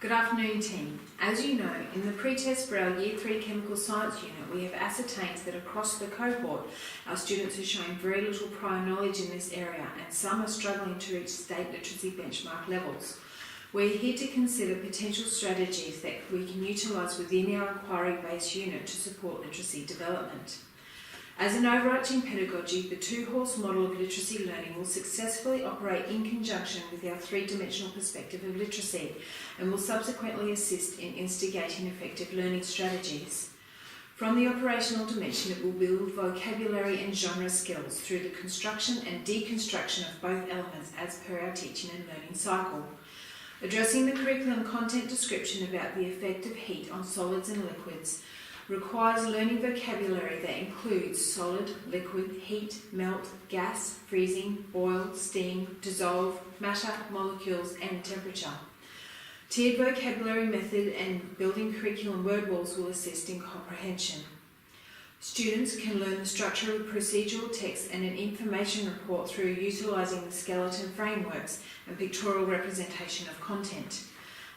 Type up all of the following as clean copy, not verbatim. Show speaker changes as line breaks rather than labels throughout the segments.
Good afternoon team. As you know, in the pre-test for our Year 3 Chemical Science unit, we have ascertained that across the cohort, our students are showing very little prior knowledge in this area and some are struggling to reach state literacy benchmark levels. We're here to consider potential strategies that we can utilise within our inquiry-based unit to support literacy development. As an overarching pedagogy, the two-horse model of literacy learning will successfully operate in conjunction with our three-dimensional perspective of literacy and will subsequently assist in instigating effective learning strategies. From the operational dimension, it will build vocabulary and genre skills through the construction and deconstruction of both elements as per our teaching and learning cycle. Addressing the curriculum content description about the effect of heat on solids and liquids requires learning vocabulary that includes solid, liquid, heat, melt, gas, freezing, boil, steam, dissolve, matter, molecules and temperature. Tiered vocabulary method and building curriculum word walls will assist in comprehension. Students can learn the structure of procedural text and an information report through utilising the skeleton frameworks and pictorial representation of content.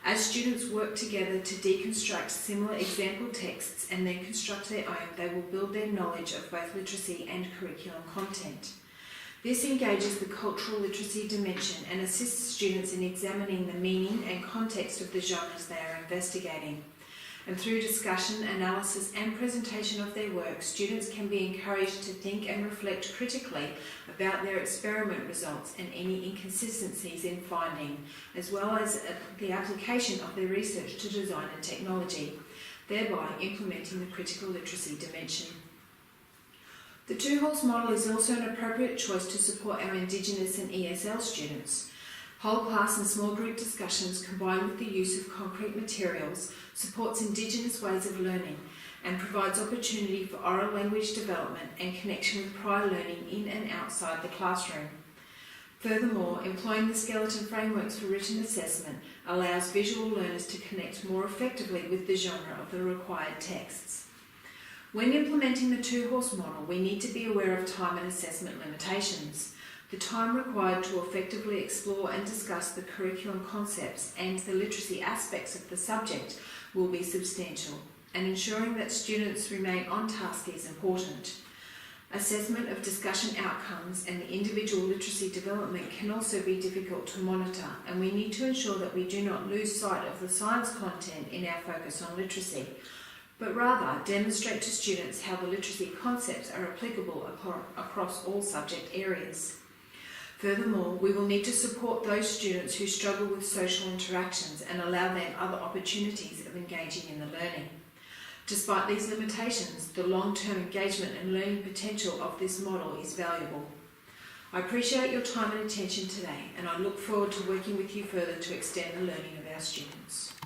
As students work together to deconstruct similar example texts and then construct their own, they will build their knowledge of both literacy and curriculum content. This engages the cultural literacy dimension and assists students in examining the meaning and context of the genres they are investigating. And through discussion, analysis and presentation of their work, students can be encouraged to think and reflect critically about their experiment results and any inconsistencies in finding, as well as the application of their research to design and technology, thereby implementing the critical literacy dimension. The two-horse model is also an appropriate choice to support our Indigenous and ESL students. Whole class and small group discussions combined with the use of concrete materials supports Indigenous ways of learning and provides opportunity for oral language development and connection with prior learning in and outside the classroom. Furthermore, employing the skeleton frameworks for written assessment allows visual learners to connect more effectively with the genre of the required texts. When implementing the two-horse model, we need to be aware of time and assessment limitations. The time required to effectively explore and discuss the curriculum concepts and the literacy aspects of the subject will be substantial, and ensuring that students remain on task is important. Assessment of discussion outcomes and the individual literacy development can also be difficult to monitor, and we need to ensure that we do not lose sight of the science content in our focus on literacy, but rather demonstrate to students how the literacy concepts are applicable across all subject areas. Furthermore, we will need to support those students who struggle with social interactions and allow them other opportunities of engaging in the learning. Despite these limitations, the long-term engagement and learning potential of this model is valuable. I appreciate your time and attention today, and I look forward to working with you further to extend the learning of our students.